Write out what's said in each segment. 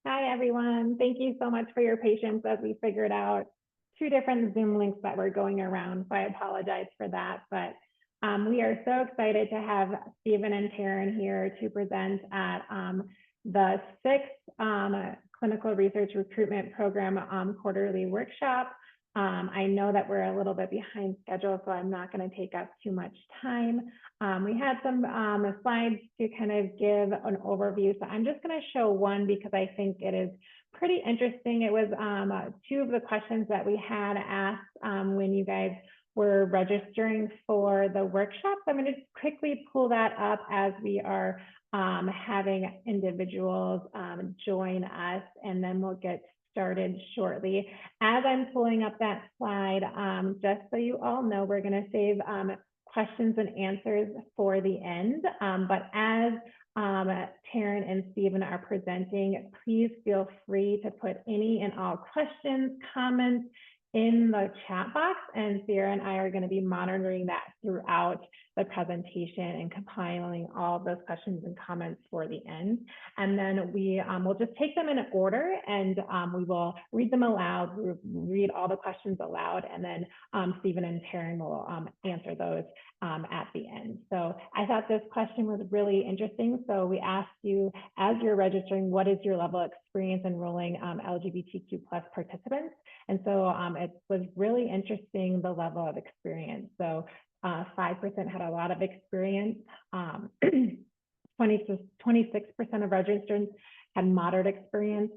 Hi, everyone. Thank you so much for your patience as we figured out two different Zoom links that were going around. So I apologize for that. But we are so excited to have Stephen and Taryn here to present at the sixth Clinical Research Recruitment Program quarterly workshop. I know that we're a little bit behind schedule, so I'm not going to take up too much time. We had some slides to kind of give an overview, so I'm just going to show one because I think it is pretty interesting. It was two of the questions that we had asked when you guys were registering for the workshop. So I'm going to quickly pull that up as we are having individuals join us, and then we'll get started shortly. As I'm pulling up that slide, just so you all know, we're going to save questions and answers for the end. But as Taryn and Stephen are presenting, please feel free to put any and all questions, comments in the chat box, and Sarah and I are going to be monitoring that throughout the presentation and compiling all of those questions and comments for the end. And then we will just take them in order, and we will read them aloud, read all the questions aloud, and then Stephen and Taryn will answer those at the end. So I thought this question was really interesting. So we asked you, as you're registering, what is your level of experience enrolling LGBTQ plus participants? And so it was really interesting, the level of experience. So 5% had a lot of experience. 26% of registrants had moderate experience,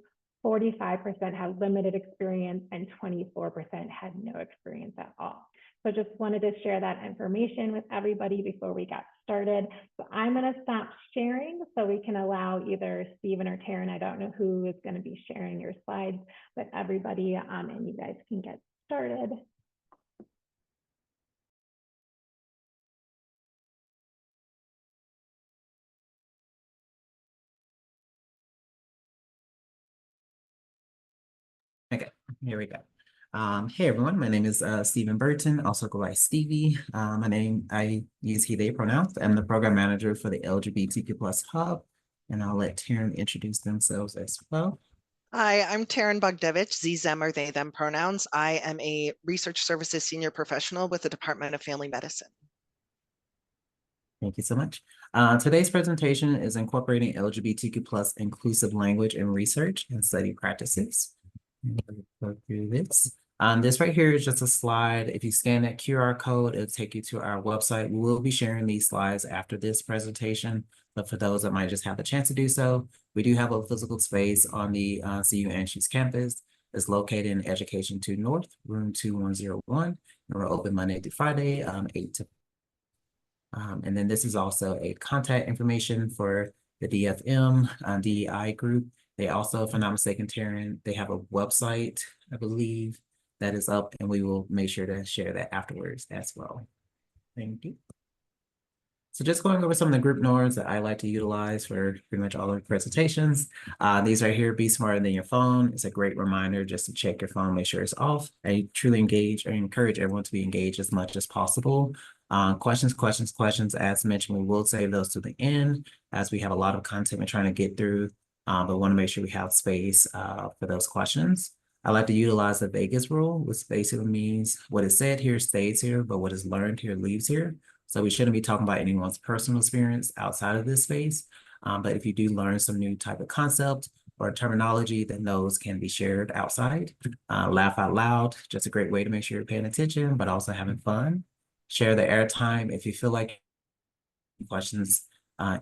45% had limited experience, and 24% had no experience at all. So just wanted to share that information with everybody before we got started. So I'm going to stop sharing so we can allow either Stephen or Taryn, I don't know who is going to be sharing your slides, but everybody and you guys can get started. Okay, here we go. Hey everyone, my name is Stephen Burton, also go by Stevie. I use he, they pronouns. I'm the program manager for the LGBTQ plus hub, and I'll let Taryn introduce themselves as well. Hi, I'm Taryn Bogdevich, Z, them, or they, them pronouns. I am a research services senior professional with the Department of Family Medicine. Thank you so much. Today's presentation is incorporating LGBTQ plus inclusive language in research and study practices. Go through this. This right here is just a slide. If you scan that QR code, it'll take you to our website. We will be sharing these slides after this presentation, but for those that might just have the chance to do so, we do have a physical space on the CU Anschutz campus. It's located in Education 2 North, room 2101, and we're open Monday through Friday, 8 to and then this is also a contact information for the DFM DEI group. They also, if I'm not mistaken, Taryn, they have a website, I believe, that is up, and we will make sure to share that afterwards as well. Thank you. So just going over some of the group norms that I like to utilize for pretty much all of the presentations. These right here, be smarter than your phone. It's a great reminder just to check your phone, make sure it's off. I truly encourage everyone to be engaged as much as possible. Questions. As mentioned, we will save those to the end as we have a lot of content we're trying to get through, but want to make sure we have space for those questions. I like to utilize the Vegas rule, which basically means what is said here stays here, but what is learned here leaves here. So we shouldn't be talking about anyone's personal experience outside of this space. But if you do learn some new type of concept or terminology, then those can be shared outside. Laugh out loud, just a great way to make sure you're paying attention, but also having fun. Share the airtime. If you feel like questions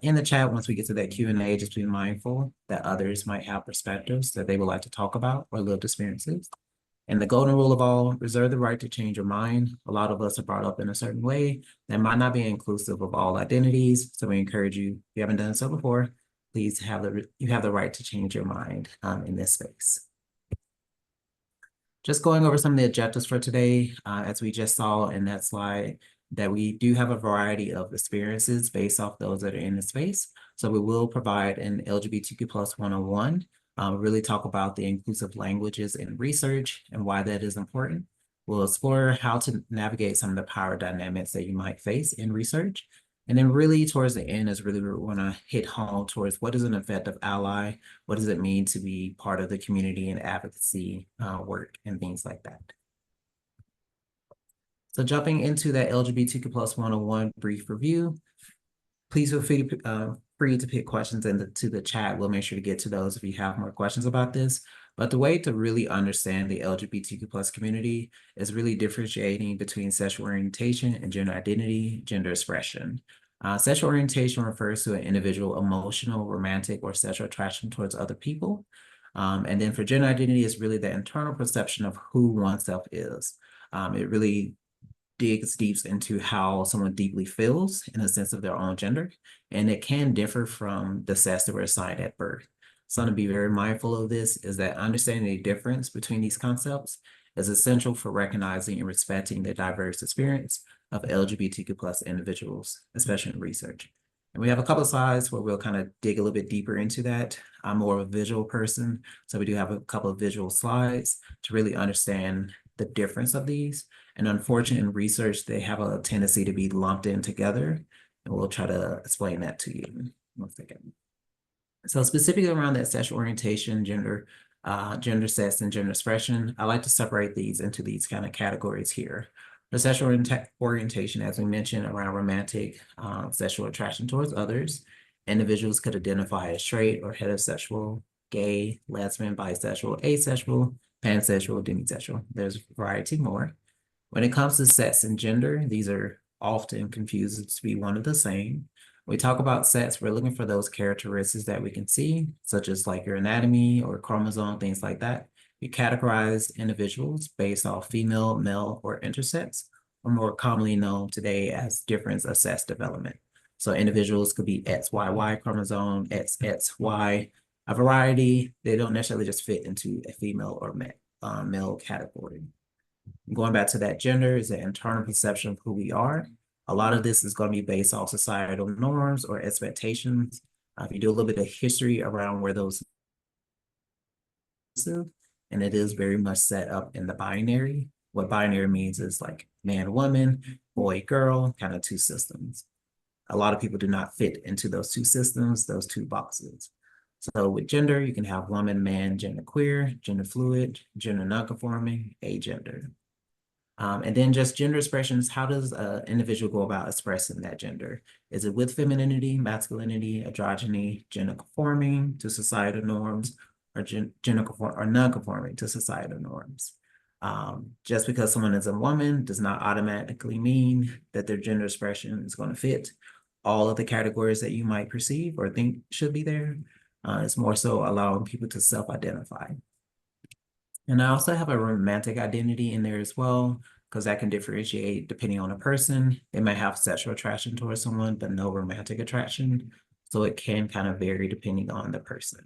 in the chat, once we get to that Q&A, just be mindful that others might have perspectives that they would like to talk about or lived experiences. And the golden rule of all, reserve the right to change your mind. A lot of us are brought up in a certain way that might not be inclusive of all identities. So we encourage you, if you haven't done so before, please you have the right to change your mind in this space. Just going over some of the objectives for today, as we just saw in that slide, that we do have a variety of experiences based off those that are in the space. So we will provide an LGBTQ plus 101, really talk about the inclusive languages in research and why that is important. We'll explore how to navigate some of the power dynamics that you might face in research. And then really towards the end is really where we want to hit home towards what is an effective ally? What does it mean to be part of the community and advocacy work and things like that. So jumping into that LGBTQ plus 101 brief review, please feel free to pick questions into the chat. We'll make sure to get to those if you have more questions about this. But the way to really understand the LGBTQ plus community is really differentiating between sexual orientation and gender identity, gender expression. Sexual orientation refers to an individual emotional, romantic, or sexual attraction towards other people. And then for gender identity, it's really the internal perception of who oneself is. It really digs deep into how someone deeply feels in a sense of their own gender, and it can differ from the sex that were assigned at birth. Something to be very mindful of this is that understanding the difference between these concepts is essential for recognizing and respecting the diverse experience of LGBTQ plus individuals, especially in research. And we have a couple of slides where we'll kind of dig a little bit deeper into that. I'm more of a visual person, so we do have a couple of visual slides to really understand the difference of these. And unfortunately, in research, they have a tendency to be lumped in together, and we'll try to explain that to you. 1 second. So specifically around that sexual orientation, gender, sex, and gender expression, I like to separate these into these kind of categories here. The sexual orientation, as we mentioned, around romantic sexual attraction towards others. Individuals could identify as straight or heterosexual, gay, lesbian, bisexual, asexual, pansexual, demisexual. There's a variety more. When it comes to sex and gender, these are often confused to be one of the same. When we talk about sex, we're looking for those characteristics that we can see, such as like your anatomy or chromosome, things like that. We categorize individuals based off female, male, or intersex, or more commonly known today as difference of sex development. So individuals could be XYY chromosome, XXY, a variety. They don't necessarily just fit into a female or male category. Going back to that, gender is the internal perception of who we are. A lot of this is going to be based off societal norms or expectations. If you do a little bit of history around where those, and it is very much set up in the binary. What binary means is like man, woman, boy, girl, kind of two systems. A lot of people do not fit into those two systems, those two boxes. So with gender, you can have woman, man, gender queer, gender fluid, gender nonconforming, agender. And then just gender expressions, how does an individual go about expressing that gender? Is it with femininity, masculinity, androgyny, gender conforming to societal norms, or non-conforming to societal norms? Just because someone is a woman does not automatically mean that their gender expression is going to fit all of the categories that you might perceive or think should be there. It's more so allowing people to self-identify. And I also have a romantic identity in there as well, because that can differentiate depending on a person. They might have sexual attraction towards someone, but no romantic attraction. So it can kind of vary depending on the person.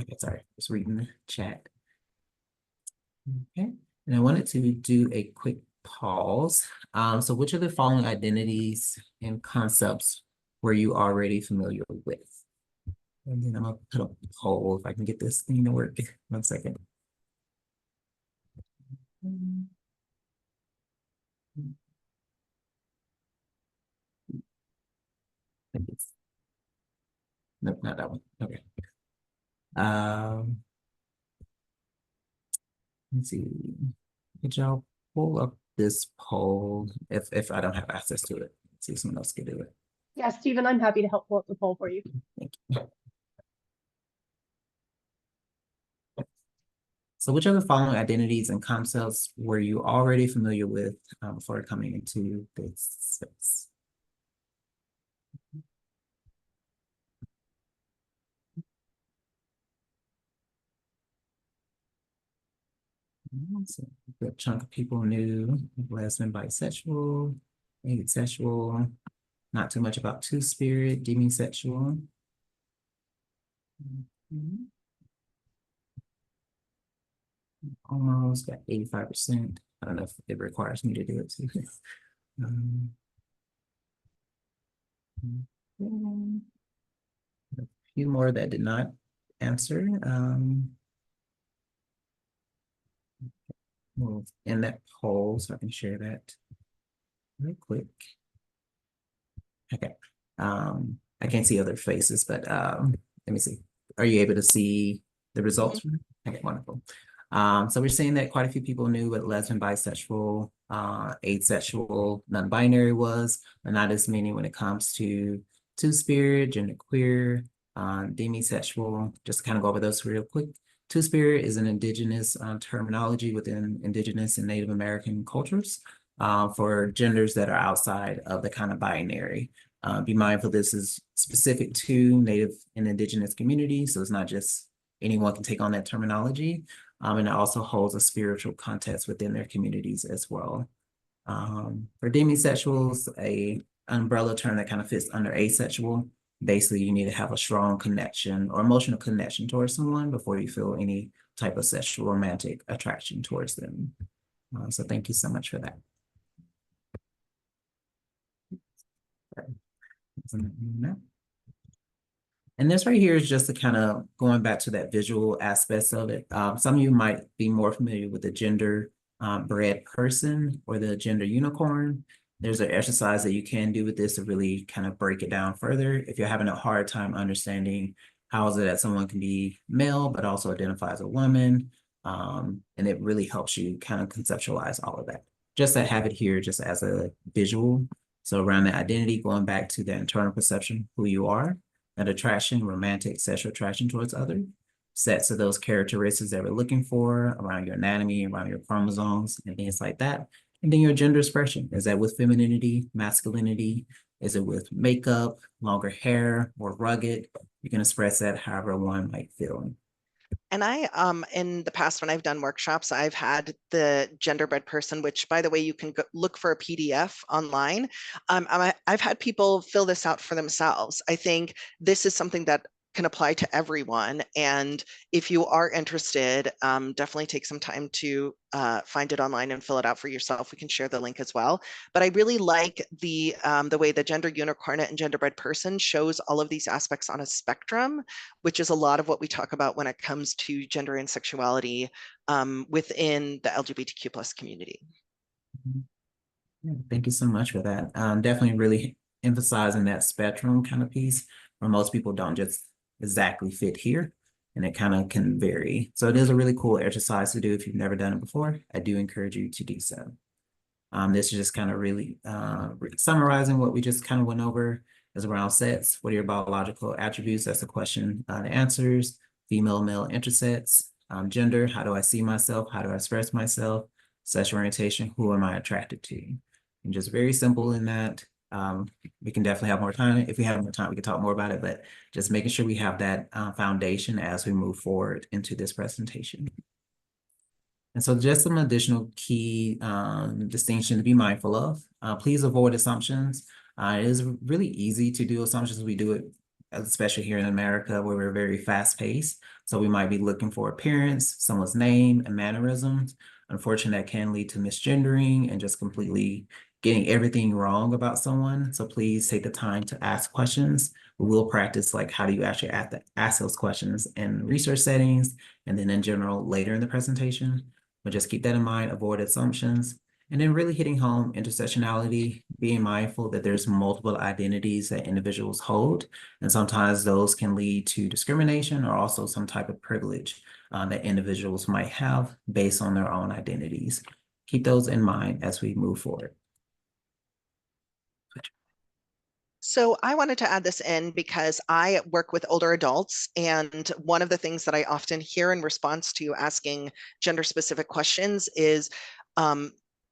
Okay, sorry, just reading the chat. Okay, and I wanted to do a quick pause. So which of the following identities and concepts were you already familiar with? And then I'm gonna put a poll if I can get this thing to work. 1 second. Nope, not that one. Okay. Let's see. Could y'all pull up this poll if I don't have access to it? Let's see if someone else can do it. Yeah, Stephen, I'm happy to help pull up the poll for you. Thank you. So which of the following identities and concepts were you already familiar with before coming into this space? So a good chunk of people knew lesbian, bisexual, asexual, not too much about two-spirit, demisexual. Almost got 85%. I don't know if it requires me to do it too. A few more that did not answer. Move in that poll so I can share that. real quick. Okay. I can't see other faces, but let me see. Are you able to see the results? Okay, wonderful. So we're seeing that quite a few people knew what lesbian, bisexual, asexual, non-binary was, but not as many when it comes to two-spirit, genderqueer, demisexual. Just to kind of go over those real quick. Two-spirit is an indigenous terminology within indigenous and Native American cultures for genders that are outside of the kind of binary. Be mindful this is specific to Native and indigenous communities, so it's not just anyone can take on that terminology. And it also holds a spiritual context within their communities as well. For demisexuals, a umbrella term that kind of fits under asexual. Basically, you need to have a strong connection or emotional connection towards someone before you feel any type of sexual romantic attraction towards them. So thank you so much for that. And this right here is just to kind of going back to that visual aspects of it. Some of you might be more familiar with the gender bread person or the gender unicorn. There's an exercise that you can do with this to really kind of break it down further. If you're having a hard time understanding how is it that someone can be male, but also identify as a woman. And it really helps you kind of conceptualize all of that. Just to have it here just as a visual. So around the identity, going back to the internal perception, who you are, that attraction, romantic, sexual attraction towards others, sets of those characteristics that we're looking for around your anatomy, around your chromosomes, and things like that. And then your gender expression. Is that with femininity, masculinity? Is it with makeup, longer hair, more rugged? You can express that however one might feel. And I, in the past, when I've done workshops, I've had the genderbread person, which, by the way, you can look for a PDF online. I've had people fill this out for themselves. I think this is something that can apply to everyone. And if you are interested, definitely take some time to find it online and fill it out for yourself. We can share the link as well. But I really like the way the gender unicorn and genderbread person shows all of these aspects on a spectrum, which is a lot of what we talk about when it comes to gender and sexuality within the LGBTQ plus community. Yeah, thank you so much for that. Definitely really emphasizing that spectrum kind of piece where most people don't just exactly fit here, and it kind of can vary. So it is a really cool exercise to do if you've never done it before. I do encourage you to do so. This is just kind of really summarizing what we just kind of went over is around sex. What are your biological attributes? That's the question. The answers, female, male, intersex, gender, how do I see myself? How do I express myself? Sexual orientation, who am I attracted to? And just very simple in that. We can definitely have more time. If we have more time, we can talk more about it, but just making sure we have that foundation as we move forward into this presentation. And so just some additional key distinction to be mindful of. Please avoid assumptions. It is really easy to do assumptions. We do it, especially here in America, where we're very fast paced. So we might be looking for appearance, someone's name and mannerisms. Unfortunately, that can lead to misgendering and just completely getting everything wrong about someone. So please take the time to ask questions. We will practice like how do you actually ask those questions in research settings and then in general later in the presentation. But just keep that in mind, avoid assumptions, and then really hitting home intersectionality, being mindful that there's multiple identities that individuals hold, and sometimes those can lead to discrimination or also some type of privilege that individuals might have based on their own identities. Keep those in mind as we move forward. So I wanted to add this in because I work with older adults, and one of the things that I often hear in response to asking gender-specific questions is,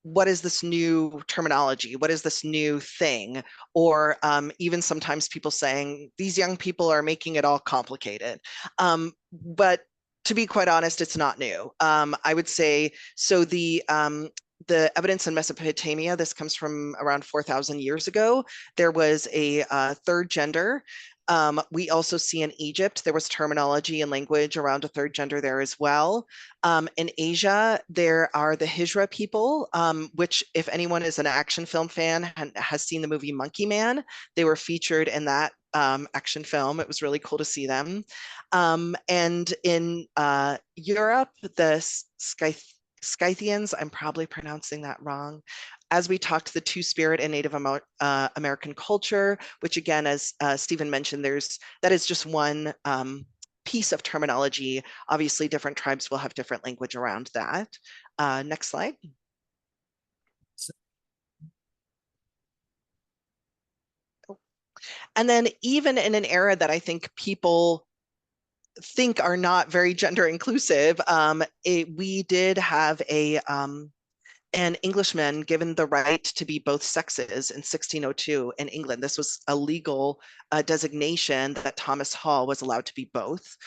what is this new terminology? What is this new thing? Or even sometimes people saying, these young people are making it all complicated. But to be quite honest, it's not new. I would say, so the evidence in Mesopotamia, this comes from around 4,000 years ago, there was a third gender. We also see in Egypt, there was terminology and language around a third gender there as well. In Asia, there are the Hijra people, which if anyone is an action film fan and has seen the movie Monkey Man, they were featured in that action film. It was really cool to see them. And in Europe, the Scythians, I'm probably pronouncing that wrong. As we talked, the Two-Spirit and Native American culture, which again, as Stephen mentioned, that is just one piece of terminology. Obviously, different tribes will have different language around that. Next slide. And then even in an era that I think people think are not very gender inclusive, we did have an Englishman given the right to be both sexes in 1602 in England. This was a legal designation that Thomas Hall was allowed to be both.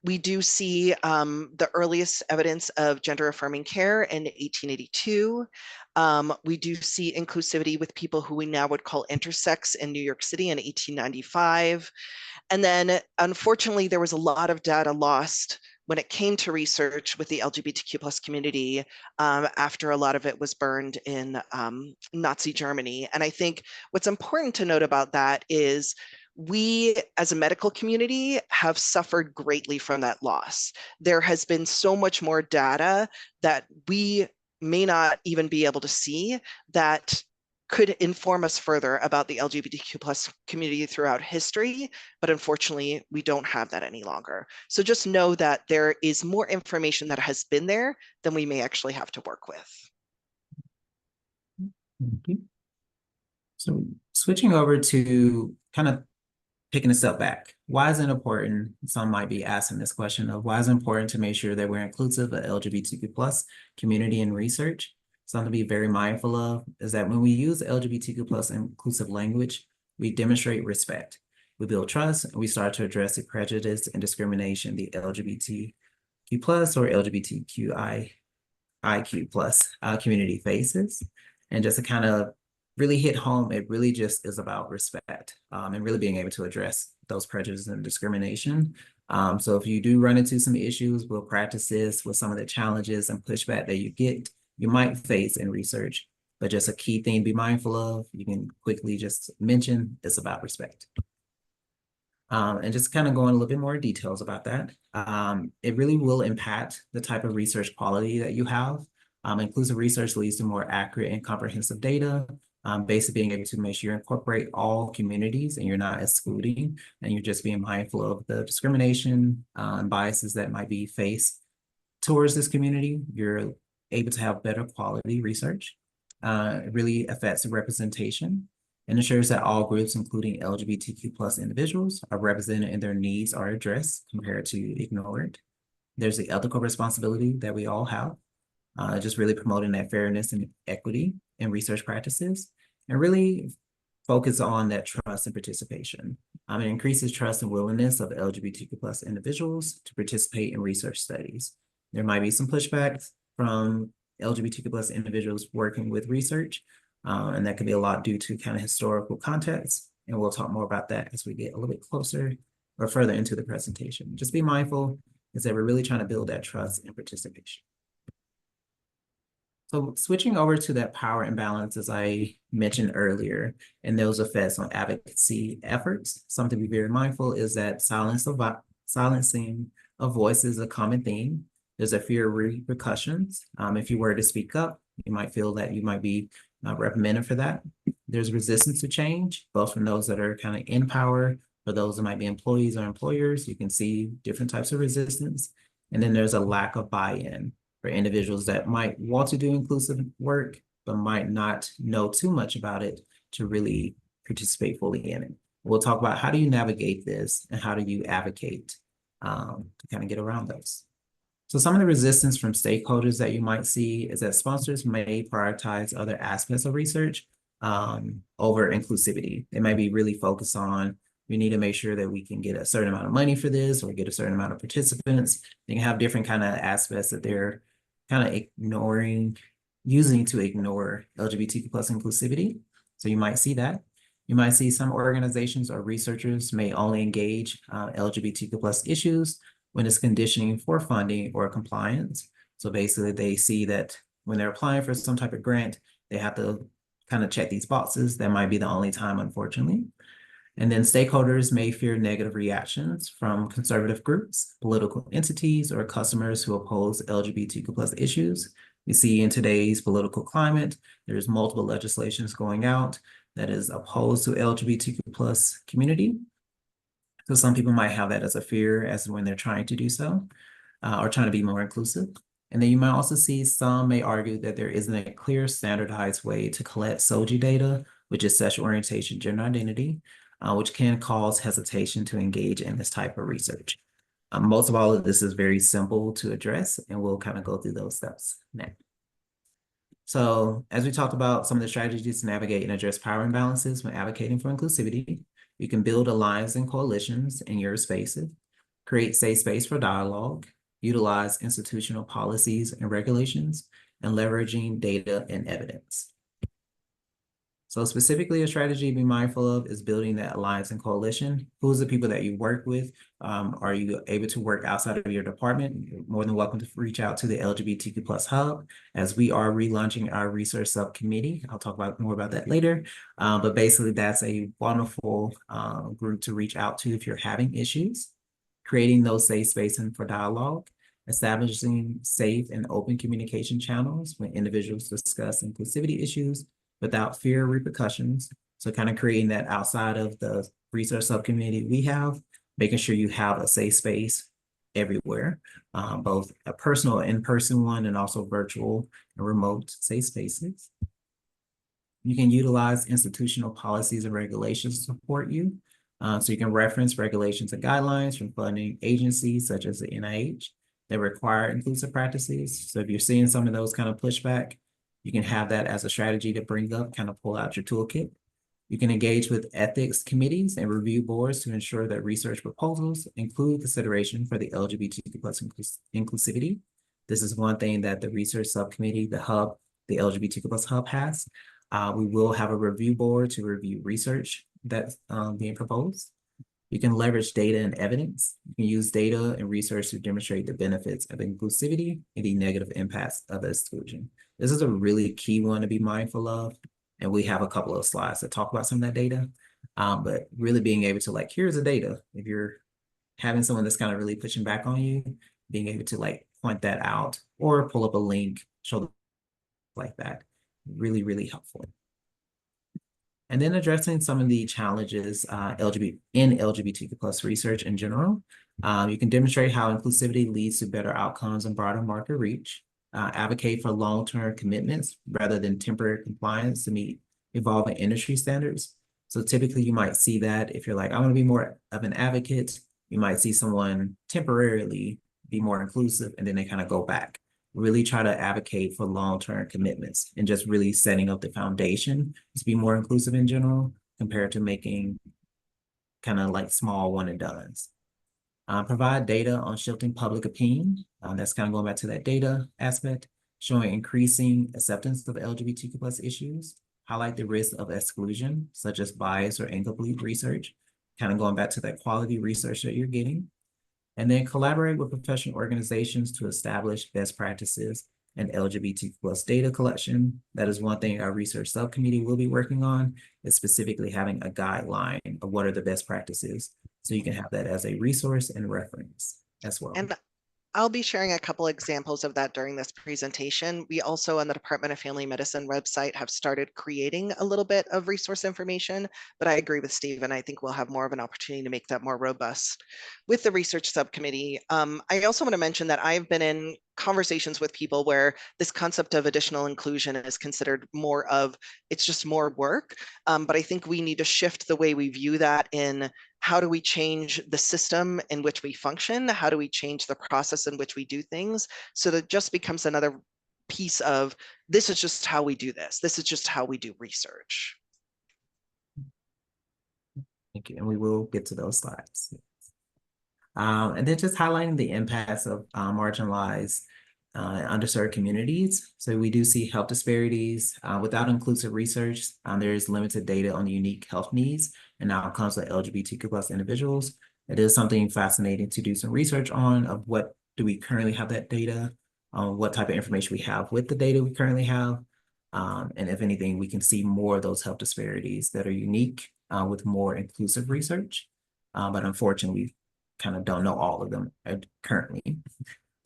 We do see the earliest evidence of gender affirming care in 1882. We do see inclusivity with people who we now would call intersex in New York City in 1895. And then unfortunately, there was a lot of data lost when it came to research with the LGBTQ plus community after a lot of it was burned in Nazi Germany. And I think what's important to note about that is we as a medical community have suffered greatly from that loss. There has been so much more data that we may not even be able to see that could inform us further about the LGBTQ plus community throughout history, but unfortunately, we don't have that any longer. So just know that there is more information that has been there than we may actually have to work with. Thank you. So switching over to kind of taking a step back, why is it important? Some might be asking this question of why is it important to make sure that we're inclusive of LGBTQ plus community and research? Something to be very mindful of is that when we use LGBTQ plus inclusive language, we demonstrate respect. We build trust, and we start to address the prejudice and discrimination the LGBTQ plus or LGBTQIQ plus community faces. And just to kind of really hit home, it really just is about respect and really being able to address those prejudices and discrimination. So if you do run into some issues, we'll practice this with some of the challenges and pushback that you might face in research, but just a key thing to be mindful of, you can quickly just mention, it's about respect. And just kind of go into a little bit more details about that. It really will impact the type of research quality that you have. Inclusive research leads to more accurate and comprehensive data, basically being able to make sure you incorporate all communities and you're not excluding, and you're just being mindful of the discrimination and biases that might be faced towards this community. You're able to have better quality research. It really affects the representation and ensures that all groups, including LGBTQ plus individuals, are represented and their needs are addressed compared to ignored. There's the ethical responsibility that we all have, just really promoting that fairness and equity in research practices, and really focus on that trust and participation. It increases trust and willingness of LGBTQ plus individuals to participate in research studies. There might be some pushbacks from LGBTQ plus individuals working with research, and that can be a lot due to kind of historical context. And we'll talk more about that as we get a little bit closer or further into the presentation. Just be mindful is that we're really trying to build that trust and participation. So switching over to that power imbalance, as I mentioned earlier, and those effects on advocacy efforts, something to be very mindful is that silencing of voice is a common theme. There's a fear of repercussions. If you were to speak up, you might feel that you might be reprimanded for that. There's resistance to change, both from those that are kind of in power, for those that might be employees or employers. You can see different types of resistance. And then there's a lack of buy-in for individuals that might want to do inclusive work, but might not know too much about it to really participate fully in it. We'll talk about how do you navigate this and how do you advocate to kind of get around those. So some of the resistance from stakeholders that you might see is that sponsors may prioritize other aspects of research over inclusivity. They might be really focused on, we need to make sure that we can get a certain amount of money for this or get a certain amount of participants. They can have different kind of aspects that they're kind of using to ignore LGBTQ plus inclusivity. So you might see that. You might see some organizations or researchers may only engage LGBTQ plus issues when it's conditioning for funding or compliance. So basically they see that when they're applying for some type of grant, they have to kind of check these boxes. That might be the only time, unfortunately. And then stakeholders may fear negative reactions from conservative groups, political entities, or customers who oppose LGBTQ plus issues. You see in today's political climate, there's multiple legislations going out that is opposed to LGBTQ plus community. So some people might have that as a fear as when they're trying to do so, or trying to be more inclusive. And then you might also see some may argue that there isn't a clear standardized way to collect SOGI data, which is sexual orientation, gender identity, which can cause hesitation to engage in this type of research. Most of all of this is very simple to address, and we'll kind of go through those steps next. So as we talked about some of the strategies to navigate and address power imbalances when advocating for inclusivity, you can build alliances and coalitions in your spaces, create safe space for dialogue, utilize institutional policies and regulations, and leveraging data and evidence. So specifically, a strategy to be mindful of is building that alliance and coalition. Who's the people that you work with? Are you able to work outside of your department? You're more than welcome to reach out to the LGBTQ plus hub, as we are relaunching our research subcommittee. I'll talk more about that later. But basically, that's a wonderful group to reach out to if you're having issues. Creating those safe spaces for dialogue, establishing safe and open communication channels when individuals discuss inclusivity issues without fear of repercussions. So kind of creating that outside of the research subcommittee we have, making sure you have a safe space everywhere, both a personal in-person one and also virtual and remote safe spaces. You can utilize institutional policies and regulations to support you. So you can reference regulations and guidelines from funding agencies such as the NIH that require inclusive practices. So if you're seeing some of those kind of pushback, you can have that as a strategy to bring up, kind of pull out your toolkit. You can engage with ethics committees and review boards to ensure that research proposals include consideration for the LGBTQ plus inclusivity. This is one thing that the research subcommittee, the hub, the LGBTQ plus hub has. We will have a review board to review research that's being proposed. You can leverage data and evidence. You can use data and research to demonstrate the benefits of inclusivity and the negative impacts of exclusion. This is a really key one to be mindful of. And we have a couple of slides that talk about some of that data. But really being able to here's the data. If you're having someone that's kind of really pushing back on you, being able to point that out or pull up a link, show them like that. Really, really helpful. And then addressing some of the challenges in LGBTQ plus research in general. You can demonstrate how inclusivity leads to better outcomes and broader market reach. Advocate for long-term commitments rather than temporary compliance to meet evolving industry standards. So typically you might see that if you're like, I want to be more of an advocate, you might see someone temporarily be more inclusive and then they kind of go back. Really try to advocate for long-term commitments and just really setting up the foundation to be more inclusive in general compared to making kind of small one and dones. Provide data on shifting public opinion. That's kind of going back to that data aspect, showing increasing acceptance of LGBTQ plus issues, highlight the risk of exclusion, such as bias or incomplete research, kind of going back to that quality research that you're getting, and then collaborate with professional organizations to establish best practices and LGBTQ plus data collection. That is one thing our research subcommittee will be working on, is specifically having a guideline of what are the best practices. So you can have that as a resource and reference as well. And I'll be sharing a couple examples of that during this presentation. We also on the Department of Family Medicine website have started creating a little bit of resource information, but I agree with Stephen. I think we'll have more of an opportunity to make that more robust. With the research subcommittee, I also want to mention that I've been in conversations with people where this concept of additional inclusion is considered more of, it's just more work. But I think we need to shift the way we view that in how do we change the system in which we function? How do we change the process in which we do things? So that just becomes another piece of, this is just how we do this. This is just how we do research. Thank you. And we will get to those slides. And then just highlighting the impacts of marginalized underserved communities. So we do see health disparities. Without inclusive research, there is limited data on the unique health needs and outcomes of LGBTQ plus individuals. It is something fascinating to do some research on of what do we currently have that data, what type of information we have with the data we currently have. And if anything, we can see more of those health disparities that are unique with more inclusive research. But unfortunately, we kind of don't know all of them currently.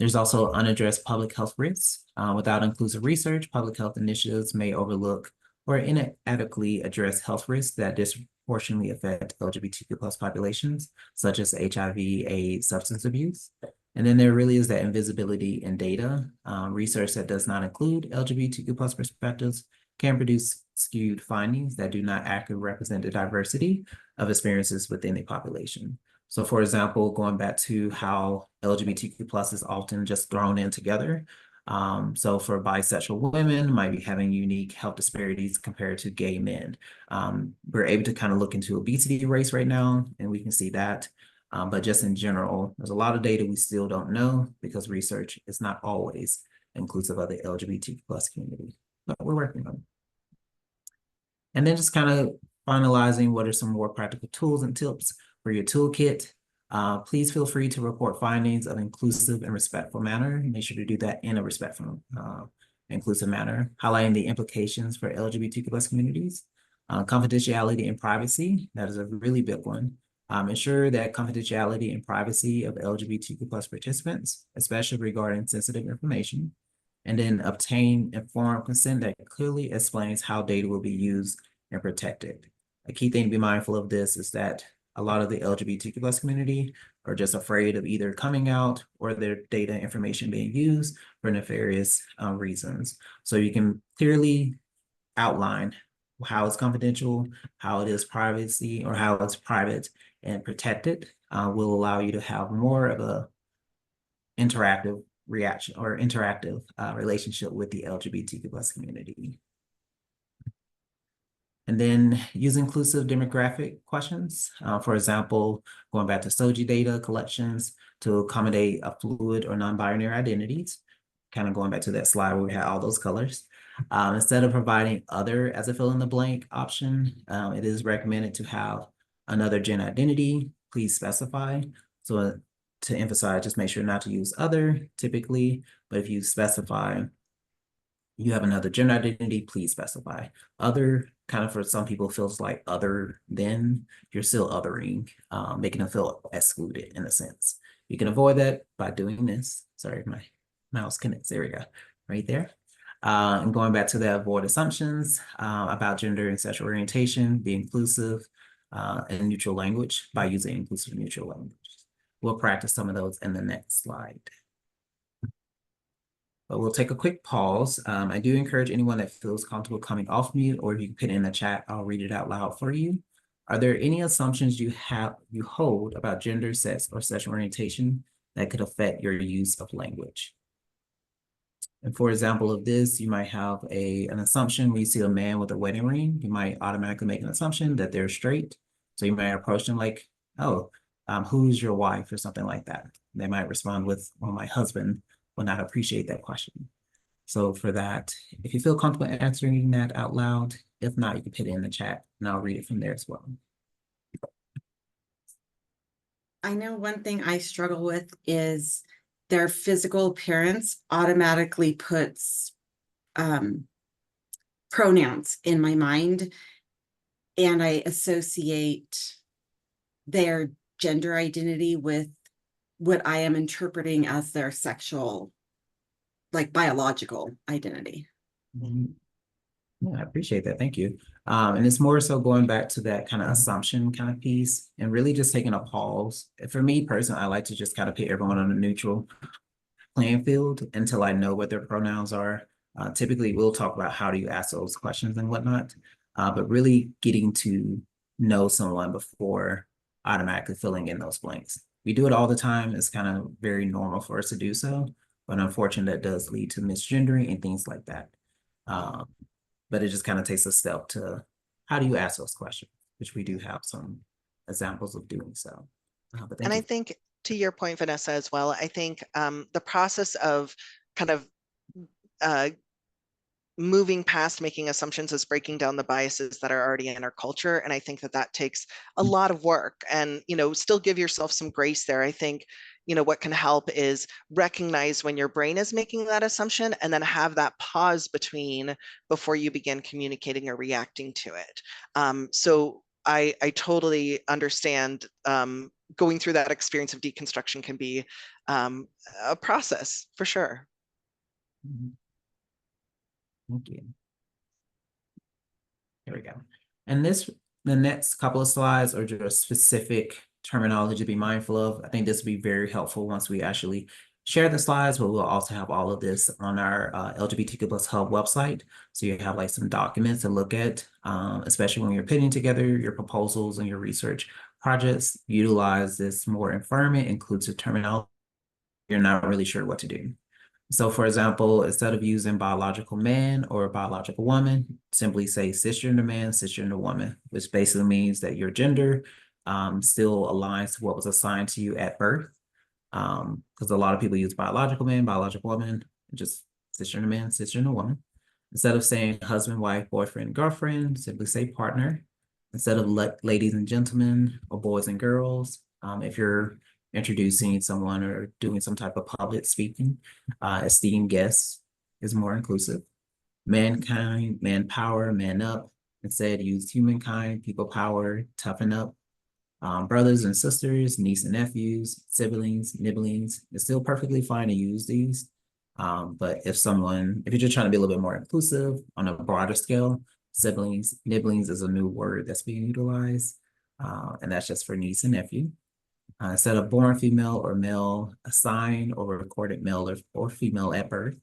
There's also unaddressed public health risks. Without inclusive research, public health initiatives may overlook or inadequately address health risks that disproportionately affect LGBTQ plus populations, such as HIV, AIDS, substance abuse. And then there really is that invisibility in data. Research that does not include LGBTQ plus perspectives can produce skewed findings that do not accurately represent the diversity of experiences within a population. So for example, going back to how LGBTQ plus is often just thrown in together. So for bisexual women might be having unique health disparities compared to gay men. We're able to kind of look into obesity rates right now, and we can see that. But just in general, there's a lot of data we still don't know because research is not always inclusive of the LGBTQ plus community, but we're working on it. And then just kind of finalizing what are some more practical tools and tips for your toolkit. Please feel free to report findings of inclusive and respectful manner. Make sure to do that in a respectful, inclusive manner, highlighting the implications for LGBTQ plus communities. Confidentiality and privacy, that is a really big one. Ensure that confidentiality and privacy of LGBTQ plus participants, especially regarding sensitive information. And then obtain informed consent that clearly explains how data will be used and protected. A key thing to be mindful of this is that a lot of the LGBTQ plus community are just afraid of either coming out or their data information being used for nefarious reasons. So you can clearly outline how it's confidential, how it is privacy, or how it's private and protected, will allow you to have more of a interactive reaction or interactive relationship with the LGBTQ plus community. And then use inclusive demographic questions. For example, going back to SOGI data collections to accommodate a fluid or non-binary identities, kind of going back to that slide where we had all those colors. Instead of providing other as a fill in the blank option, it is recommended to have another gender identity, please specify. So to emphasize, just make sure not to use other typically, but if you specify you have another gender identity, please specify. Other kind of for some people feels like other than, you're still othering, making them feel excluded in a sense. You can avoid that by doing this. Sorry, my mouse connects, there we go, right there. And going back to the avoid assumptions about gender and sexual orientation, be inclusive and neutral language by using inclusive neutral language. We'll practice some of those in the next slide. But we'll take a quick pause. I do encourage anyone that feels comfortable coming off mute, or if you can put it in the chat, I'll read it out loud for you. Are there any assumptions you hold about gender, sex, or sexual orientation that could affect your use of language? And for example of this, you might have an assumption when you see a man with a wedding ring, you might automatically make an assumption that they're straight. So you might approach them like, oh, who's your wife or something like that. They might respond with, well, my husband. Will not appreciate that question. So for that, if you feel comfortable answering that out loud, if not, you can put it in the chat and I'll read it from there as well. I know one thing I struggle with is their physical appearance automatically puts pronouns in my mind, and I associate their gender identity with what I am interpreting as their sexual, like biological identity. Yeah, I appreciate that. Thank you. And it's more so going back to that kind of assumption kind of piece and really just taking a pause. For me personally, I like to just kind of put everyone on a neutral playing field until I know what their pronouns are. Typically, we'll talk about how do you ask those questions and whatnot, but really getting to know someone before automatically filling in those blanks. We do it all the time. It's kind of very normal for us to do so, but unfortunately that does lead to misgendering and things like that. But it just kind of takes a step to how do you ask those questions, which we do have some examples of doing so. And I think to your point, Vanessa, as well, I think the process of kind of moving past making assumptions is breaking down the biases that are already in our culture. And I think that that takes a lot of work, and, you know, still give yourself some grace there. I think, you know, what can help is recognize when your brain is making that assumption and then have that pause before you begin communicating or reacting to it. So I totally understand going through that experience of deconstruction can be a process for sure. Mhm. Thank you. Here we go. And the next couple of slides are just specific terminology to be mindful of. I think this will be very helpful once we actually share the slides, but we'll also have all of this on our LGBTQ plus Hub website. So you have like some documents to look at, especially when you're putting together your proposals and your research projects. Utilize this more affirming, inclusive terminology. You're not really sure what to do. So for example, instead of using biological man or biological woman, simply say cisgender man, cisgender woman, which basically means that your gender still aligns to what was assigned to you at birth. Because a lot of people use biological man, biological woman, just cisgender man, cisgender woman. Instead of saying husband, wife, boyfriend, girlfriend, simply say partner. Instead of ladies and gentlemen or boys and girls, if you're introducing someone or doing some type of public speaking, esteemed guests is more inclusive. Mankind, manpower, man up. Instead, use humankind, people power, toughen up. Brothers and sisters, niece and nephews, siblings, nibblings. It's still perfectly fine to use these. But if you're just trying to be a little bit more inclusive on a broader scale, siblings, nibblings is a new word that's being utilized. And that's just for niece and nephew. Instead of born female or male, assigned or recorded male or female at birth.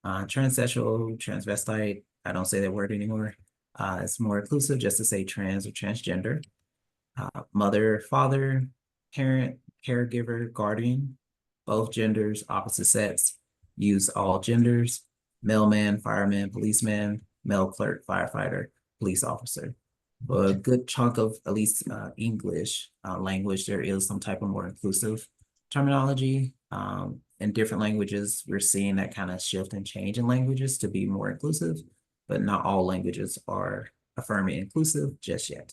Transsexual, transvestite, I don't say that word anymore. It's more inclusive just to say trans or transgender. Mother, father, parent, caregiver, guardian, both genders, opposite sex, use all genders, mailman, fireman, policeman, mail clerk, firefighter, police officer. For a good chunk of at least English language, there is some type of more inclusive terminology. In different languages, we're seeing that kind of shift and change in languages to be more inclusive, but not all languages are affirming inclusive just yet.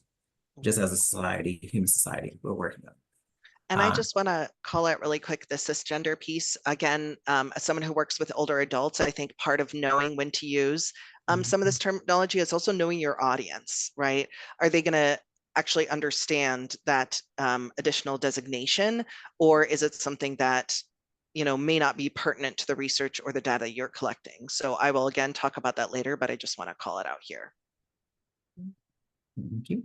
Just as a society, human society, we're working on. And I just want to call out really quick the cisgender piece. Again, as someone who works with older adults, I think part of knowing when to use some of this terminology is also knowing your audience, right? Are they going to actually understand that additional designation, or is it something that may not be pertinent to the research or the data you're collecting? So I will again talk about that later, but I just want to call it out here. Thank you.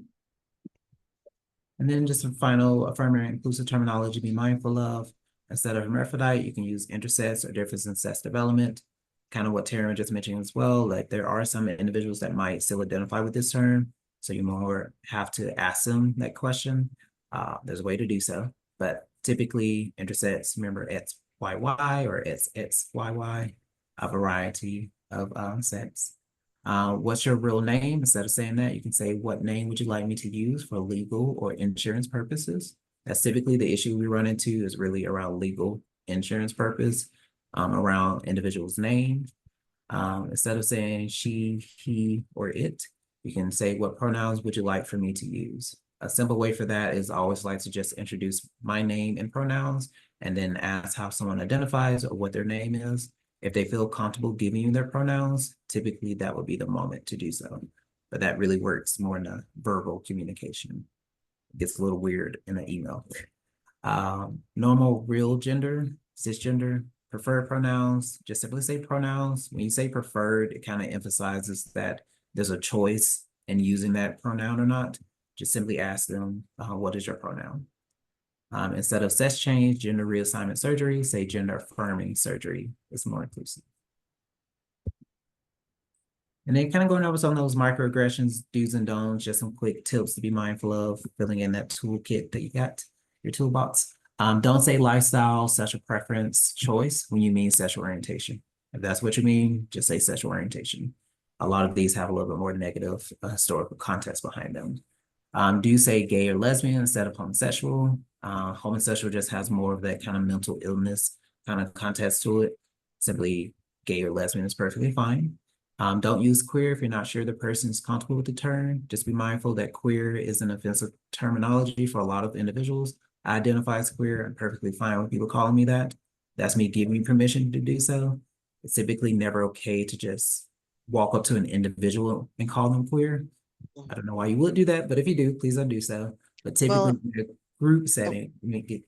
And then just some final affirmative inclusive terminology, be mindful of. Instead of hermaphrodite, you can use intersex or difference in sex development. Kind of what Taryn just mentioned as well, like there are some individuals that might still identify with this term. So you more have to ask them that question. There's a way to do so, but typically intersex, remember XYY or XXYY, a variety of sex. What's your real name? Instead of saying that, you can say, what name would you like me to use for legal or insurance purposes? That's typically the issue we run into, is really around legal insurance purpose, around individual's name. Instead of saying she, he, or it, you can say, what pronouns would you like for me to use? A simple way for that is I always like to just introduce my name and pronouns and then ask how someone identifies or what their name is. If they feel comfortable giving you their pronouns, typically that would be the moment to do so. But that really works more in a verbal communication. It gets a little weird in an email. Normal, real gender, cisgender, preferred pronouns, just simply say pronouns. When you say preferred, it kind of emphasizes that there's a choice in using that pronoun or not. Just simply ask them, what is your pronoun? Instead of sex change, gender reassignment surgery, say gender affirming surgery. It's more inclusive. And then kind of going over some of those microaggressions, do's and don'ts, just some quick tips to be mindful of, filling in that toolkit that you got, your toolbox. Don't say lifestyle, sexual preference, choice when you mean sexual orientation. If that's what you mean, just say sexual orientation. A lot of these have a little bit more negative historical context behind them. Do say gay or lesbian instead of homosexual. Homosexual just has more of that kind of mental illness kind of context to it. Simply gay or lesbian is perfectly fine. Don't use queer if you're not sure the person is comfortable with the term. Just be mindful that queer is an offensive terminology for a lot of individuals. I identify as queer. I'm perfectly fine with people calling me that. That's me giving you permission to do so. It's typically never okay to just walk up to an individual and call them queer. I don't know why you would do that, but if you do, please don't do so. But typically Well, in a group setting, let me get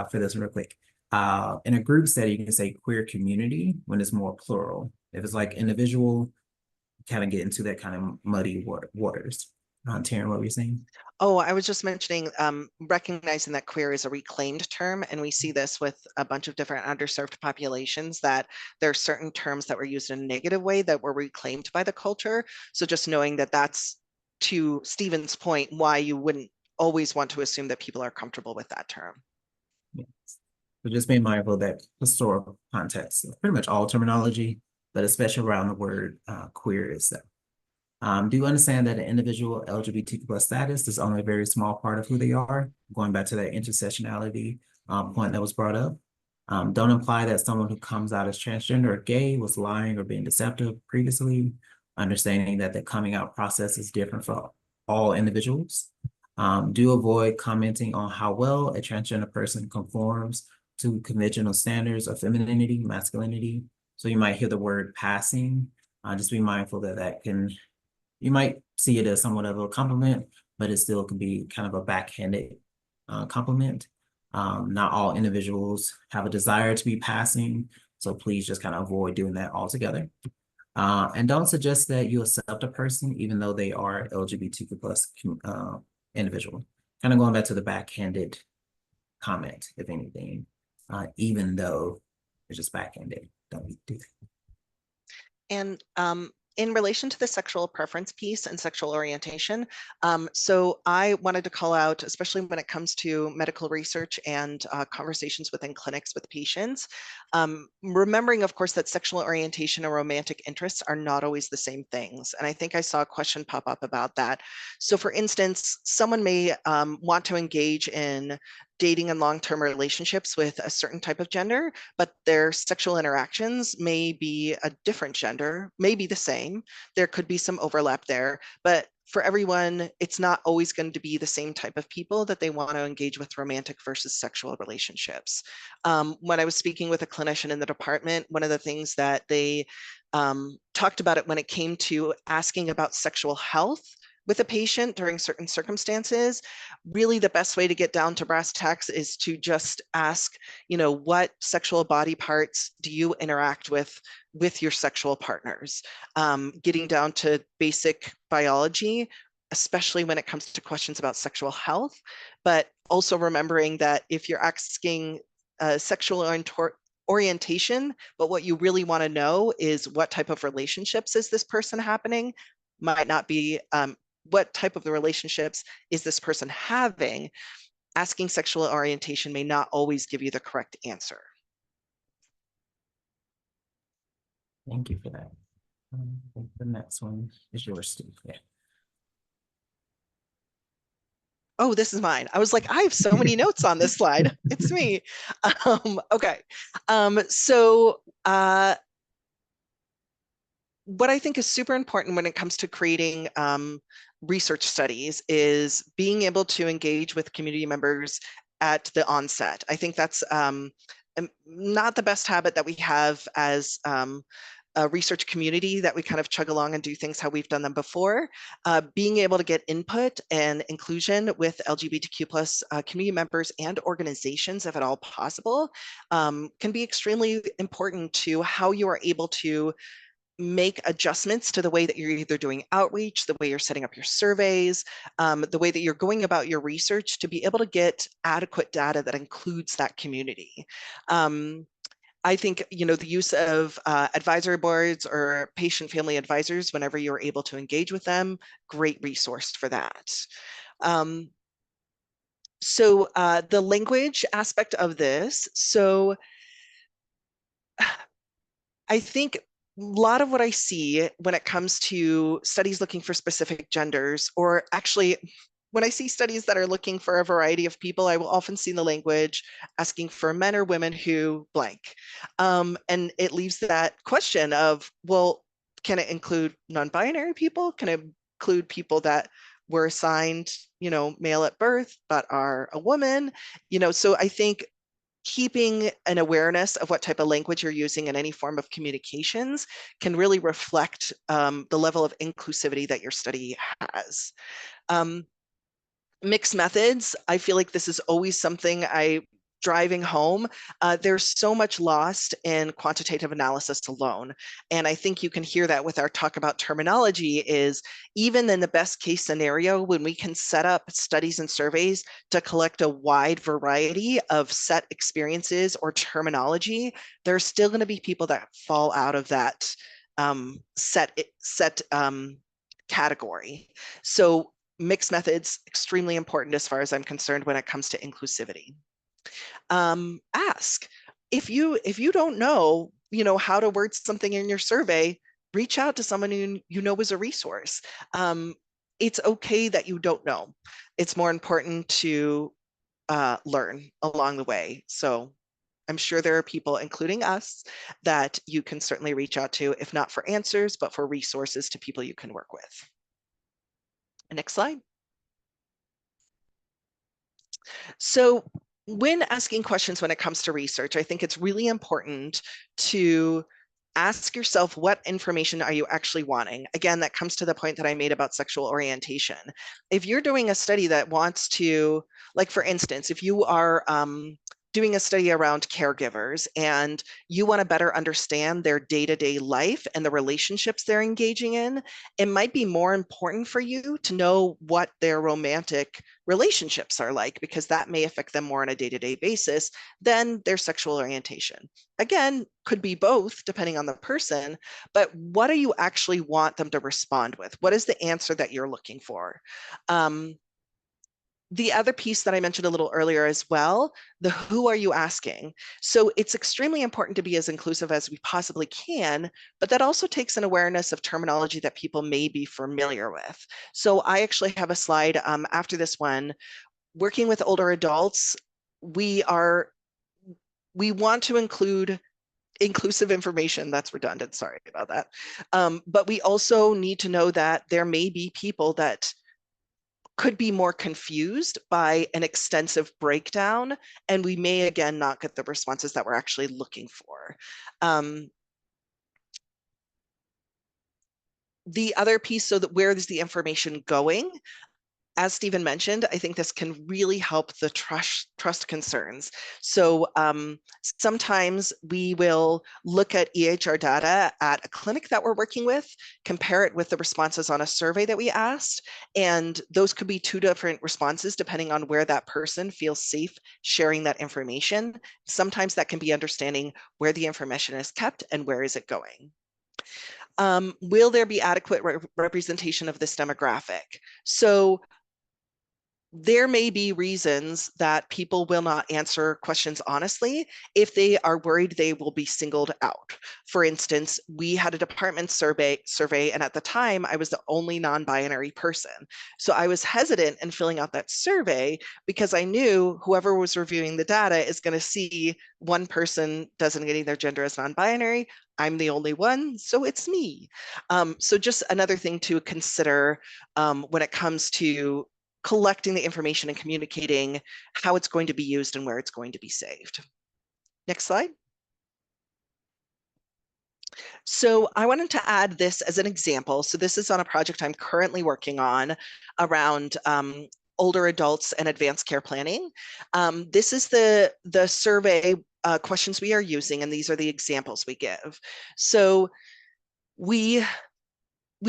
for this real quick. In a group setting, you can say queer community when it's more plural. If it's like individual, kind of get into that kind of muddy waters. Taryn, what were you saying? oh, I was just mentioning, recognizing that queer is a reclaimed term, and we see this with a bunch of different underserved populations, that there are certain terms that were used in a negative way that were reclaimed by the culture. So just knowing that that's, to Stephen's point, why you wouldn't always want to assume that people are comfortable with that term. Yes. So just be mindful of that historical context, pretty much all terminology, but especially around the word queer itself. Do you understand that an individual LGBTQ plus status is only a very small part of who they are? Going back to that intersectionality point that was brought up. Don't imply that someone who comes out as transgender or gay was lying or being deceptive previously, understanding that the coming out process is different for all individuals. Do avoid commenting on how well a transgender person conforms to conventional standards of femininity, masculinity. So you might hear the word passing. Just be mindful that you might see it as somewhat of a compliment, but it still can be kind of a backhanded compliment. Not all individuals have a desire to be passing, so please just kind of avoid doing that altogether. And don't suggest that you accept a person even though they are LGBTQ plus individual. Kind of going back to the backhanded comment, if anything, even though it's just backhanded. Don't do that. And in relation to the sexual preference piece and sexual orientation, so I wanted to call out, especially when it comes to medical research and conversations within clinics with patients, remembering, of course, that sexual orientation and romantic interests are not always the same things. And I think I saw a question pop up about that. So for instance, someone may want to engage in dating and long-term relationships with a certain type of gender, but their sexual interactions may be a different gender, may be the same. There could be some overlap there, but for everyone, it's not always going to be the same type of people that they want to engage with romantic versus sexual relationships. When I was speaking with a clinician in the department, one of the things that they talked about it when it came to asking about sexual health with a patient during certain circumstances, really the best way to get down to brass tacks is to just ask, what sexual body parts do you interact with your sexual partners? Getting down to basic biology, especially when it comes to questions about sexual health, but also remembering that if you're asking sexual orientation, but what you really want to know is what type of relationships is this person happening, might not be what type of the relationships is this person having. Asking sexual orientation may not always give you the correct answer. Thank you for that. I think the next one is yours, Steve. Yeah. Oh, this is mine. I was like, I have so many notes on this slide. It's me. Okay. So what I think is super important when it comes to creating research studies is being able to engage with community members at the onset. I think that's not the best habit that we have as a research community, that we kind of chug along and do things how we've done them before. Being able to get input and inclusion with LGBTQ plus community members and organizations, if at all possible, can be extremely important to how you are able to make adjustments to the way that you're either doing outreach, the way you're setting up your surveys, the way that you're going about your research to be able to get adequate data that includes that community. I think, the use of advisory boards or patient family advisors, whenever you're able to engage with them, great resource for that. So the language aspect of this. So I think a lot of what I see when it comes to studies looking for specific genders, or actually when I see studies that are looking for a variety of people, I will often see the language asking for men or women who blank. And it leaves that question of, well, can it include non-binary people? Can it include people that were assigned, male at birth, but are a woman? So I think keeping an awareness of what type of language you're using in any form of communications can really reflect the level of inclusivity that your study has. Mixed methods, I feel like this is always something driving home. There's so much lost in quantitative analysis alone. And I think you can hear that with our talk about terminology is even in the best case scenario, when we can set up studies and surveys to collect a wide variety of set experiences or terminology, there's still going to be people that fall out of that set category. So mixed methods, extremely important as far as I'm concerned when it comes to inclusivity. Ask if you don't know, how to word something in your survey, reach out to someone who you know is a resource. It's okay that you don't know. It's more important to learn along the way. So I'm sure there are people, including us, that you can certainly reach out to, if not for answers, but for resources to people you can work with. Next slide. So when asking questions when it comes to research, I think it's really important to ask yourself, what information are you actually wanting? Again, that comes to the point that I made about sexual orientation. If you're doing a study that wants to, like for instance, if you are doing a study around caregivers and you want to better understand their day-to-day life and the relationships they're engaging in, it might be more important for you to know what their romantic relationships are like, because that may affect them more on a day-to-day basis than their sexual orientation. Again, could be both depending on the person, but what do you actually want them to respond with? What is the answer that you're looking for? The other piece that I mentioned a little earlier as well, the who are you asking? So it's extremely important to be as inclusive as we possibly can, but that also takes an awareness of terminology that people may be familiar with. So I actually have a slide after this one. Working with older adults, we want to include inclusive information. That's redundant, sorry about that. But we also need to know that there may be people that could be more confused by an extensive breakdown, and we may again not get the responses that we're actually looking for. The other piece, so that where is the information going? As Stephen mentioned, I think this can really help the trust concerns. So sometimes we will look at EHR data at a clinic that we're working with, compare it with the responses on a survey that we asked, and those could be two different responses depending on where that person feels safe sharing that information. Sometimes that can be understanding where the information is kept and where is it going. Will there be adequate representation of this demographic? So there may be reasons that people will not answer questions honestly if they are worried they will be singled out. For instance, we had a department survey, and at the time I was the only non-binary person. So I was hesitant in filling out that survey because I knew whoever was reviewing the data is going to see one person designating their gender as non-binary. I'm the only one, so it's me. So just another thing to consider when it comes to collecting the information and communicating how it's going to be used and where it's going to be saved. Next slide. So I wanted to add this as an example. So this is on a project I'm currently working on around older adults and advanced care planning. This is the survey questions we are using, and these are the examples we give. So we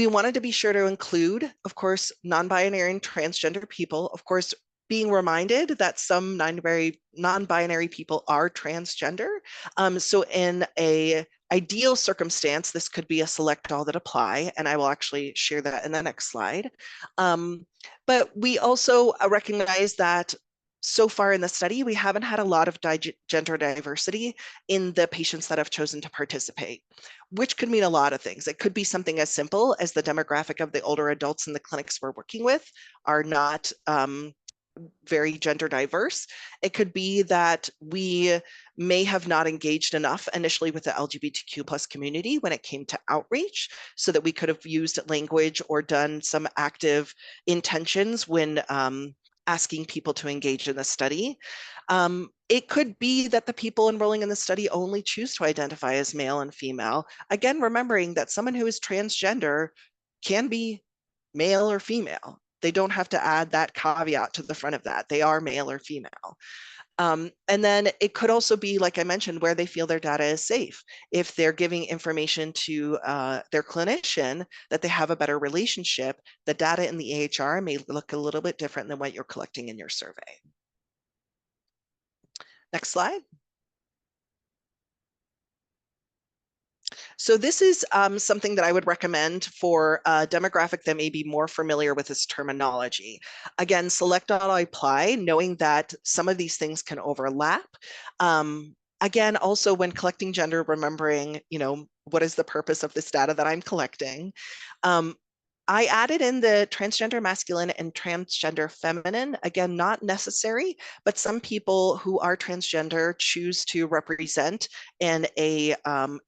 wanted to be sure to include, of course, non-binary and transgender people, of course, being reminded that some non-binary people are transgender. So in a ideal circumstance, this could be a select all that apply, and I will actually share that in the next slide. But we also recognize that so far in the study, we haven't had a lot of gender diversity in the patients that have chosen to participate, which could mean a lot of things. It could be something as simple as the demographic of the older adults in the clinics we're working with are not very gender diverse. It could be that we may have not engaged enough initially with the LGBTQ plus community when it came to outreach, so that we could have used language or done some active intentions when asking people to engage in the study. It could be that the people enrolling in the study only choose to identify as male and female. Again, remembering that someone who is transgender can be male or female. They don't have to add that caveat to the front of that. They are male or female. And then it could also be, like I mentioned, where they feel their data is safe. If they're giving information to their clinician that they have a better relationship, the data in the AHR may look a little bit different than what you're collecting in your survey. Next slide. So this is something that I would recommend for a demographic that may be more familiar with this terminology. Again, select auto apply, knowing that some of these things can overlap. Again, also when collecting gender, remembering, what is the purpose of this data that I'm collecting? I added in the transgender masculine and transgender feminine. Again, not necessary, but some people who are transgender choose to represent in a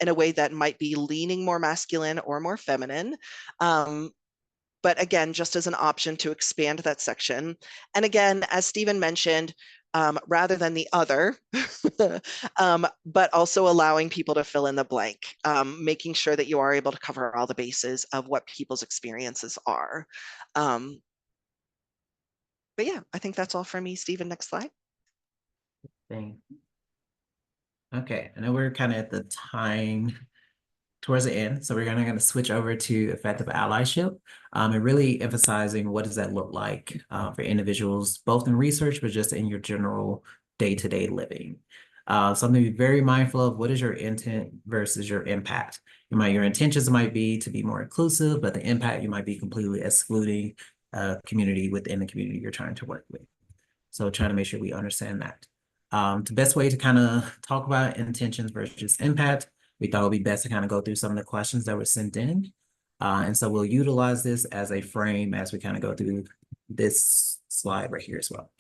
way that might be leaning more masculine or more feminine. But again, just as an option to expand that section. And again, as Stephen mentioned, rather than the other, but also allowing people to fill in the blank, making sure that you are able to cover all the bases of what people's experiences are. But yeah, I think that's all for me, Stephen. Next slide. Thank you. Okay, I know we're kind of at the time towards the end, so we're gonna switch over to effective allyship, and really emphasizing what does that look like for individuals, both in research, but just in your general day-to-day living. Something to be very mindful of: what is your intent versus your impact? Your intentions might be to be more inclusive, but the impact, you might be completely excluding a community within the community you're trying to work with. So trying to make sure we understand that. The best way to kind of talk about intentions versus impact, we thought it would be best to kind of go through some of the questions that were sent in. And so we'll utilize this as a frame as we kind of go through this slide right here as well.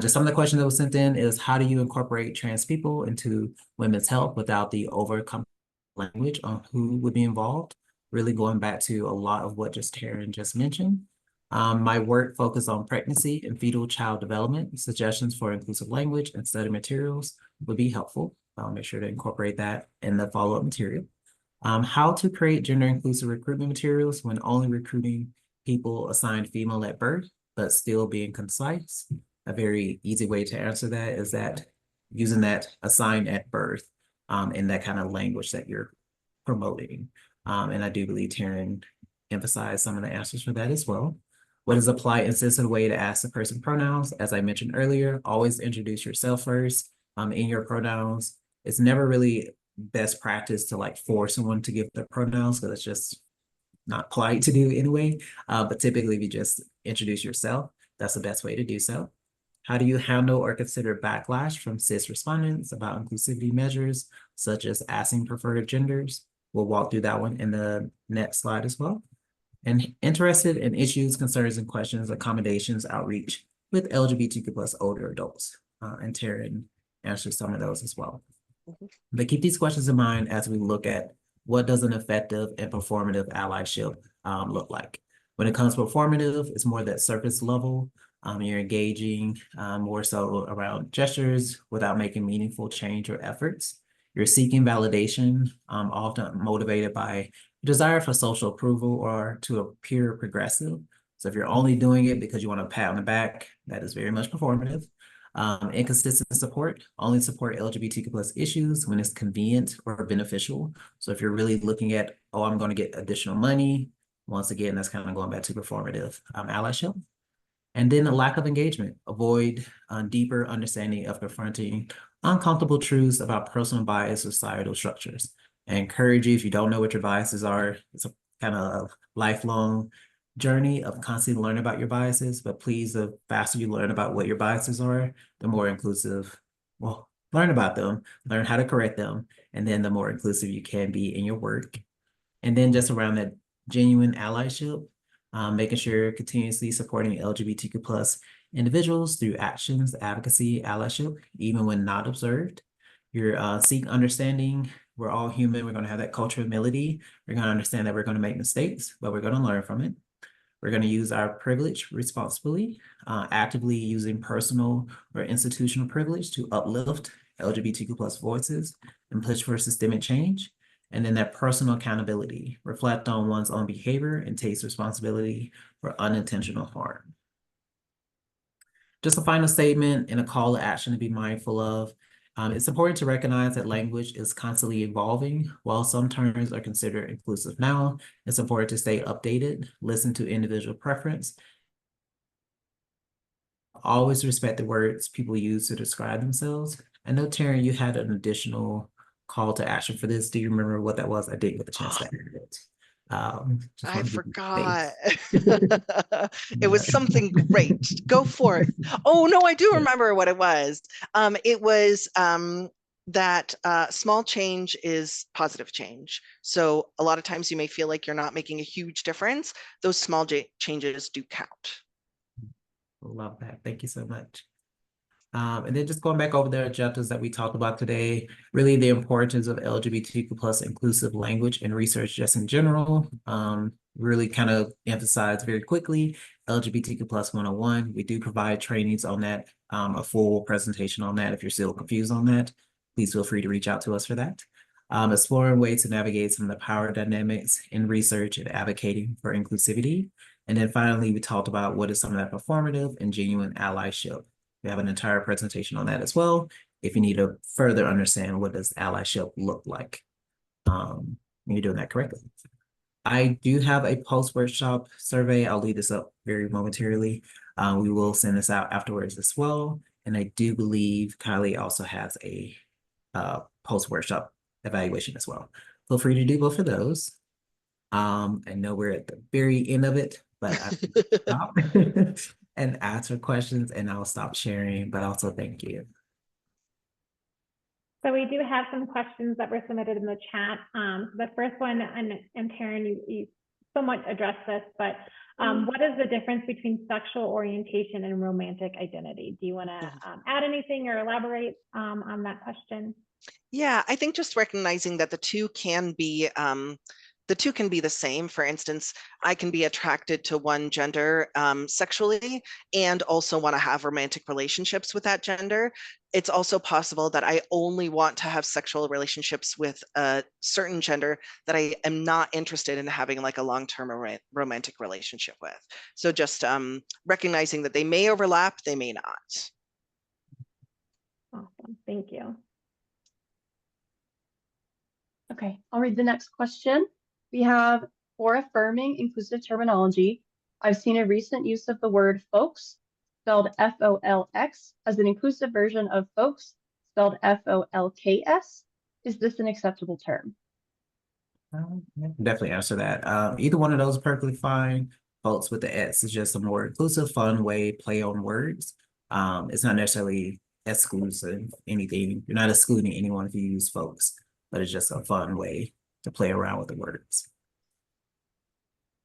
Just some of the questions that were sent in is: how do you incorporate trans people into women's health without the over language on who would be involved? Really going back to a lot of what Taryn just mentioned. My work focused on pregnancy and fetal child development. Suggestions for inclusive language and study materials would be helpful. I'll make sure to incorporate that in the follow-up material. How to create gender inclusive recruitment materials when only recruiting people assigned female at birth, but still being concise. A very easy way to answer that is that using that assigned at birth in that kind of language that you're promoting. And I do believe Taryn emphasized some of the answers for that as well. What is applied incisive way to ask the person pronouns? As I mentioned earlier, always introduce yourself first in your pronouns. It's never really best practice to force someone to give their pronouns, because it's just not polite to do anyway. But typically, if you just introduce yourself, that's the best way to do so. How do you handle or consider backlash from cis respondents about inclusivity measures, such as asking preferred genders? We'll walk through that one in the next slide as well. And interested in issues, concerns, and questions, accommodations, outreach with LGBTQ plus older adults. And Taryn answers some of those as well. But keep these questions in mind as we look at what does an effective and performative allyship look like. When it comes to performative, it's more that surface level. You're engaging more so around gestures without making meaningful change or efforts. You're seeking validation, often motivated by desire for social approval or to appear progressive. So if you're only doing it because you want a pat on the back, that is very much performative. Inconsistent support, only support LGBTQ plus issues when it's convenient or beneficial. So if you're really looking at, oh, I'm going to get additional money, once again, that's kind of going back to performative allyship. And then a lack of engagement, avoid deeper understanding of confronting uncomfortable truths about personal bias, societal structures. I encourage you, if you don't know what your biases are, it's a kind of lifelong journey of constantly learning about your biases, but please, the faster you learn about what your biases are, the more inclusive, learn about them, learn how to correct them, and then the more inclusive you can be in your work. And then just around that genuine allyship, making sure you're continuously supporting LGBTQ plus individuals through actions, advocacy, allyship, even when not observed. You're seek understanding. We're all human. We're going to have that culture of humility. We're going to understand that we're going to make mistakes, but we're going to learn from it. We're going to use our privilege responsibly, actively using personal or institutional privilege to uplift LGBTQ plus voices and push for systemic change. And then that personal accountability, reflect on one's own behavior and take responsibility for unintentional harm. Just a final statement and a call to action to be mindful of. It's important to recognize that language is constantly evolving. While some terms are considered inclusive now, it's important to stay updated, listen to individual preference, always respect the words people use to describe themselves. I know, Taryn, you had an additional call to action for this. Do you remember what that was? I didn't get the chance to add it. Just I want to give you forgot. space. It was something great. Go forth. Oh no, I do Yeah. remember what it was. It was that small change is positive change. So a lot of times you may feel like you're not making a huge difference. Those small changes do count. Love that. Thank you so much. And then just going back over the objectives that we talked about today, really the importance of LGBTQ plus inclusive language and research just in general. Really kind of emphasize very quickly, LGBTQ plus 101. We do provide trainings on that, a full presentation on that. If you're still confused on that, please feel free to reach out to us for that. Exploring ways to navigate some of the power dynamics in research and advocating for inclusivity. And then finally, we talked about what is some of that performative and genuine allyship. We have an entire presentation on that as well, if you need to further understand what does allyship look like. You're doing that correctly. I do have a post-workshop survey. I'll leave this up very momentarily. We will send this out afterwards as well. And I do believe Kylie also has a post-workshop evaluation as well. Feel free to do both of those. I know we're at the very end of it, but I stop and answer questions, and I'll stop sharing, but also thank you. So we do have some questions that were submitted in the chat. The first one, and Taryn, you somewhat addressed this, but what is the difference between sexual orientation and romantic identity? Do you want to add anything or elaborate on that question? Yeah, I think just recognizing that the two can be the same. For instance, I can be attracted to one gender sexually and also want to have romantic relationships with that gender. It's also possible that I only want to have sexual relationships with a certain gender that I am not interested in having like a long-term romantic relationship with. So just recognizing that they may overlap, they may not. Awesome, thank you. Okay, I'll read the next question. We have, for affirming inclusive terminology, I've seen a recent use of the word folks, spelled F-O-L-X, as an inclusive version of folks, spelled F-O-L-K-S. Is this an acceptable term? Definitely answer that. Either one of those are perfectly fine. Folks with the S is just a more inclusive, fun way, play on words. It's not necessarily exclusive anything. You're not excluding anyone if you use folks, but it's just a fun way to play around with the words.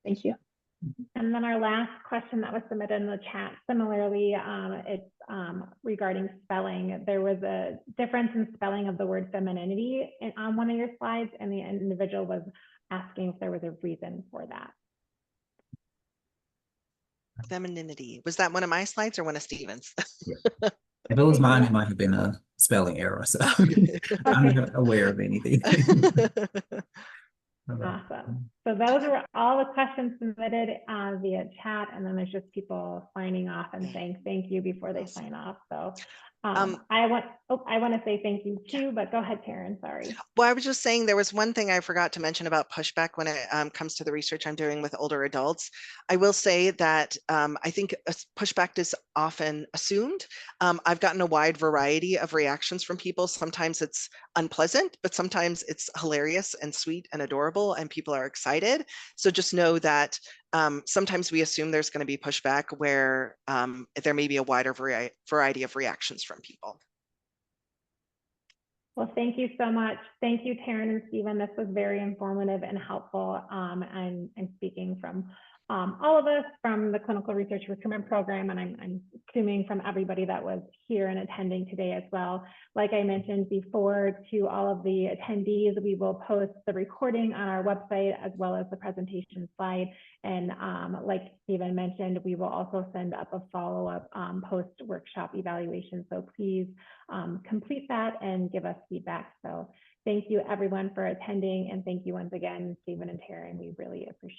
Thank you. And then our last question that was submitted in the chat, similarly, it's regarding spelling. There was a difference in spelling of the word femininity on one of your slides, and the individual was asking if there was a reason for that. Femininity. Was that one of my slides or one of Steven's? Yeah. If it was mine, it might have been a spelling error. So I'm not aware of anything. Awesome. So those are all the questions submitted via chat, and then there's just people signing off and saying thank you before they sign off. So I want to say thank you too, but go ahead, Taryn, sorry. Well, I was just saying there was one thing I forgot to mention about pushback when it comes to the research I'm doing with older adults. I will say that I think pushback is often assumed. I've gotten a wide variety of reactions from people. Sometimes it's unpleasant, but sometimes it's hilarious and sweet and adorable, and people are excited. So just know that sometimes we assume there's going to be pushback where there may be a wider variety of reactions from people. Well, thank you so much. Thank you, Taryn and Stephen. This was very informative and helpful, and speaking from all of us from the Clinical Research Recruitment Program, and I'm assuming from everybody that was here and attending today as well. Like I mentioned before, to all of the attendees, we will post the recording on our website as well as the presentation slide. And like Stephen mentioned, we will also send up a follow-up post-workshop evaluation. So please complete that and give us feedback. So thank you everyone for attending, and thank you once again, Stephen and Taryn. We really appreciate it.